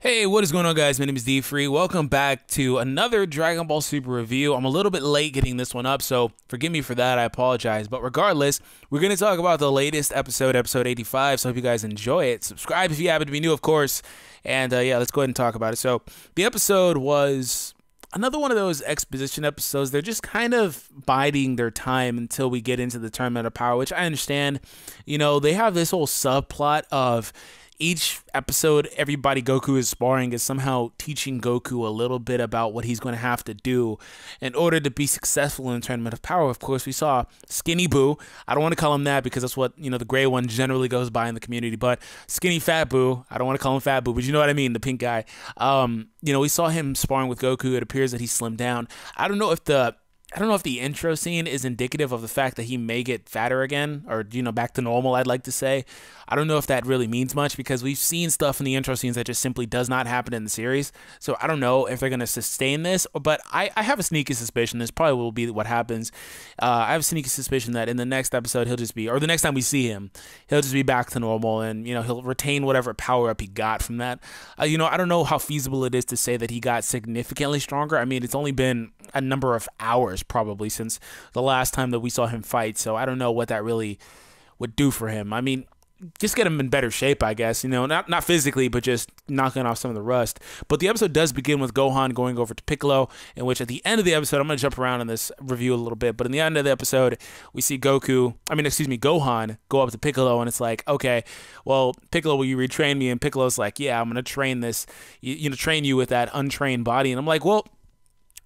Hey, what is going on, guys? My name is D-Free. Welcome back to another Dragon Ball Super review. I'm a little bit late getting this one up, so forgive me for that. I apologize. But regardless, we're going to talk about the latest episode, episode 85, so I hope you guys enjoy it. Subscribe if you happen to be new, of course. And yeah, let's go ahead and talk about it. So the episode was another one of those exposition episodes. They're just kind of biding their time until we get into the Tournament of Power, which I understand. You know, they have this whole subplot of each episode, everybody Goku is sparring is somehow teaching Goku a little bit about what he's going to have to do in order to be successful in the Tournament of Power. Of course, we saw Skinny Buu. I don't want to call him that because that's what, you know, the gray one generally goes by in the community, but Skinny Fat Buu. I don't want to call him Fat Buu, but you know what I mean, the pink guy. You know, we saw him sparring with Goku. It appears that he slimmed down. I don't know if the intro scene is indicative of the fact that he may get fatter again, or, you know, back to normal, I'd like to say. I don't know if that really means much because we've seen stuff in the intro scenes that just simply does not happen in the series. So I don't know if they're going to sustain this, but I have a sneaky suspicion this probably will be what happens. I have a sneaky suspicion that in the next episode he'll just be, or the next time we see him, he'll just be back to normal, and, you know, he'll retain whatever power up he got from that. You know, I don't know how feasible it is to say that he got significantly stronger. I mean, it's only been a number of hours probably since the last time that we saw him fight, so I don't know what that really would do for him. I mean, just get him in better shape, I guess, you know, not physically, but just knocking off some of the rust. But the episode does begin with Gohan going over to Piccolo, in which at the end of the episode, I'm going to jump around in this review a little bit, but in the end of the episode, we see Gohan go up to Piccolo, and it's like, okay, well, Piccolo, will you retrain me? And Piccolo's like, yeah, I'm going to train train you with that untrained body. And I'm like, well,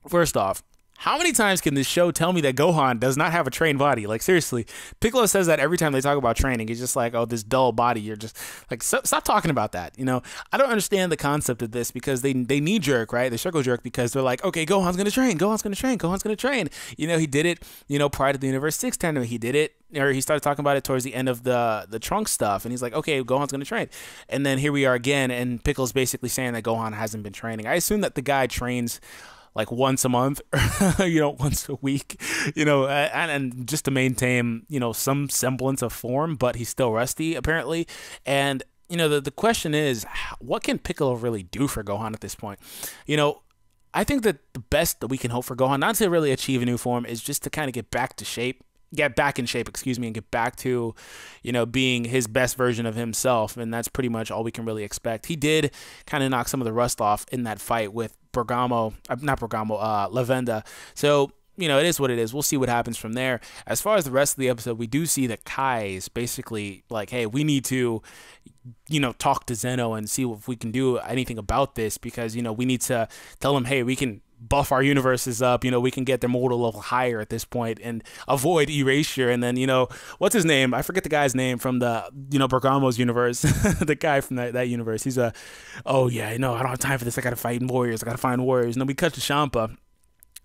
first off, how many times can this show tell me that Gohan does not have a trained body? Like, seriously, Piccolo says that every time they talk about training. He's just like, oh, this dull body. You're just like, stop talking about that. You know, I don't understand the concept of this because they knee jerk, right? They circle jerk because they're like, okay, Gohan's going to train. Gohan's going to train. Gohan's going to train. You know, he did it, you know, prior to the Universe 6 tournament. He did it, or he started talking about it towards the end of the Trunks stuff. And he's like, okay, Gohan's going to train. And then here we are again. And Piccolo's basically saying that Gohan hasn't been training. I assume that the guy trains like once a month, you know, once a week, you know, and just to maintain, you know, some semblance of form, but he's still rusty apparently. And, you know, the question is, what can Piccolo really do for Gohan at this point? You know, I think that the best that we can hope for Gohan, not to really achieve a new form, is just to kind of get back in shape, and get back to, you know, being his best version of himself. And that's pretty much all we can really expect. He did kind of knock some of the rust off in that fight with Lavenda. So, you know, it is what it is. We'll see what happens from there. As far as the rest of the episode, we do see that Kai is basically like, hey, we need to, you know, talk to Zeno and see if we can do anything about this, because, you know, we need to tell him, hey, we can buff our universes up, you know, we can get their mortal level higher at this point and avoid erasure. And then, you know, what's his name? I forget the guy's name from the, you know, Bergamo's universe. The guy from that universe. He's oh yeah, you know, I don't have time for this. I gotta fight warriors. I gotta find warriors. And then we cut to Champa.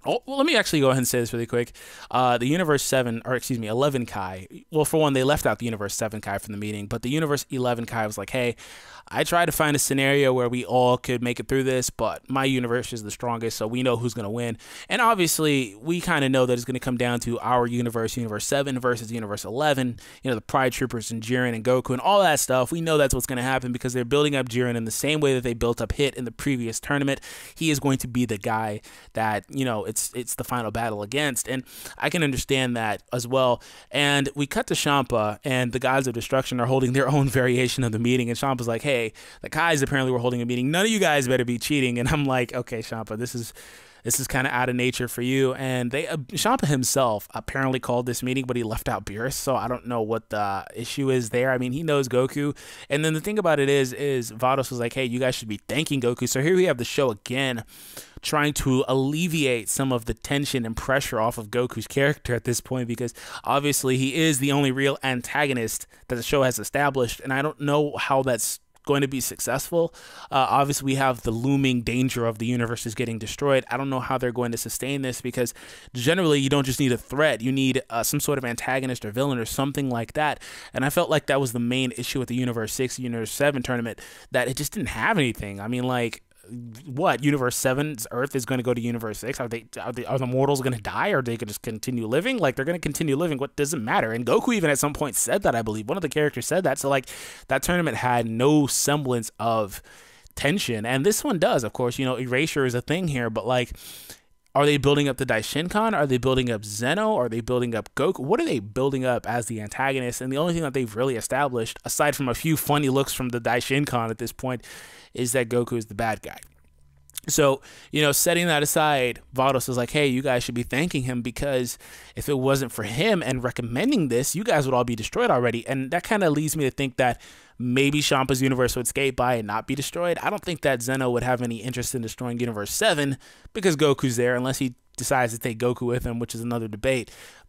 Oh, well, let me actually go ahead and say this really quick. The Universe 7, or excuse me, 11 Kai. Well, for one, they left out the Universe 7 Kai from the meeting, but the Universe 11 Kai was like, hey, I tried to find a scenario where we all could make it through this, but my universe is the strongest, so we know who's going to win. And obviously, we kind of know that it's going to come down to our universe, Universe 7 versus Universe 11, you know, the Pride Troopers and Jiren and Goku and all that stuff. We know that's what's going to happen because they're building up Jiren in the same way that they built up Hit in the previous tournament. He is going to be the guy that, you know, it's the final battle against, and I can understand that as well. And we cut to Champa, and the Gods of Destruction are holding their own variation of the meeting, and Champa's like, hey, the Kais apparently were holding a meeting, none of you guys better be cheating. And I'm like, okay, Champa, this is kind of out of nature for you. And Champa himself apparently called this meeting, but he left out Beerus, so I don't know what the issue is there. I mean, he knows Goku. And then the thing about it is Vados was like, hey, you guys should be thanking Goku. So here we have the show again trying to alleviate some of the tension and pressure off of Goku's character at this point, because obviously he is the only real antagonist that the show has established, and I don't know how that's going to be successful. Obviously, we have the looming danger of the universe is getting destroyed. I don't know how they're going to sustain this, because generally you don't just need a threat. You need some sort of antagonist or villain or something like that. And I felt like that was the main issue with the Universe 6, Universe 7 tournament, that it just didn't have anything. I mean, like, what, Universe 7's Earth is going to go to Universe 6? Are the mortals going to die, or are they going to just continue living? Like, they're going to continue living. What does it matter? And Goku even at some point said that, I believe. One of the characters said that. So, like, that tournament had no semblance of tension. And this one does, of course. You know, erasure is a thing here, but like, are they building up the Daishinkan? Are they building up Zeno? Are they building up Goku? What are they building up as the antagonist? And the only thing that they've really established, aside from a few funny looks from the Daishinkan at this point, is that Goku is the bad guy. So, you know, setting that aside, Vados is like, hey, you guys should be thanking him, because if it wasn't for him and recommending this, you guys would all be destroyed already. And that kind of leads me to think that maybe Shampa's universe would skate by and not be destroyed. I don't think that Zeno would have any interest in destroying Universe 7 because Goku's there, unless he decides to take Goku with him, which is another debate.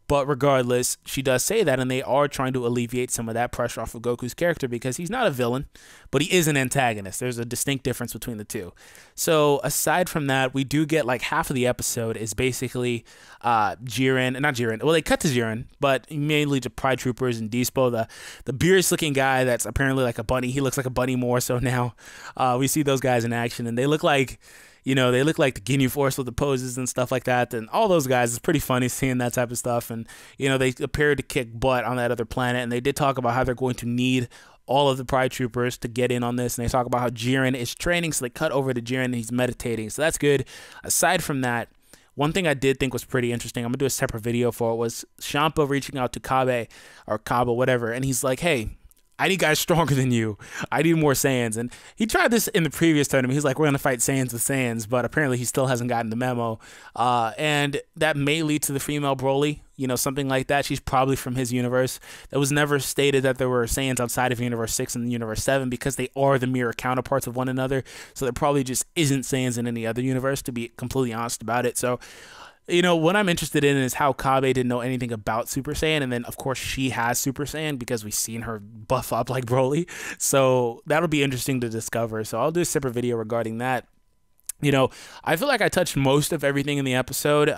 But regardless, she does say that, and they are trying to alleviate some of that pressure off of Goku's character, because he's not a villain, but he is an antagonist. There's a distinct difference between the two. So aside from that, we do get like half of the episode is basically Jiren. Well, they cut to Jiren, but mainly to Pride Troopers and Dispo, the beerus looking guy that's apparently like a bunny. He looks like a bunny more so now. We see those guys in action, and they look like, you know, they look like the Ginyu Force with the poses and stuff like that. And all those guys, it's pretty funny seeing that type of stuff. And, you know, they appeared to kick butt on that other planet. And they did talk about how they're going to need all of the Pride Troopers to get in on this. And they talk about how Jiren is training. So they cut over to Jiren and he's meditating. So that's good. Aside from that, one thing I did think was pretty interesting, I'm going to do a separate video for it, was Champa reaching out to Kabe, or Kaba, whatever. And he's like, hey, I need guys stronger than you. I need more Saiyans. And he tried this in the previous tournament. He's like, we're going to fight Saiyans with Saiyans, but apparently he still hasn't gotten the memo. And that may lead to the female Broly, you know, something like that. She's probably from his universe. It was never stated that there were Saiyans outside of Universe 6 and Universe 7, because they are the mirror counterparts of one another. So there probably just isn't Saiyans in any other universe, to be completely honest about it. So, you know, what I'm interested in is how Kabe didn't know anything about Super Saiyan, and then, of course, she has Super Saiyan because we've seen her buff up like Broly. So that'll be interesting to discover. So I'll do a separate video regarding that. You know, I feel like I touched most of everything in the episode.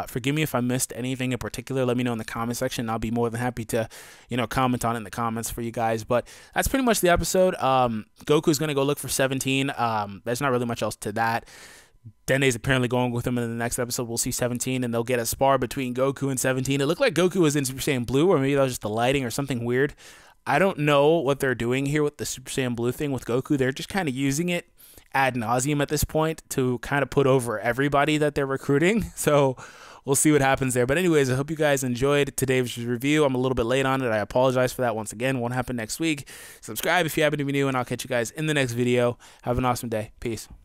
Forgive me if I missed anything in particular. Let me know in the comment section. I'll be more than happy to, you know, comment on it in the comments for you guys. But that's pretty much the episode. Goku's going to go look for 17. There's not really much else to that. Dende's apparently going with him in the next episode. We'll see 17, and they'll get a spar between Goku and 17. It looked like Goku was in Super Saiyan Blue, or maybe that was just the lighting or something weird. I don't know what they're doing here with the Super Saiyan Blue thing with Goku. They're just kind of using it ad nauseum at this point to kind of put over everybody that they're recruiting. So we'll see what happens there. But anyways, I hope you guys enjoyed today's review. I'm a little bit late on it. I apologize for that once again. Won't happen next week. Subscribe if you happen to be new, and I'll catch you guys in the next video. Have an awesome day. Peace.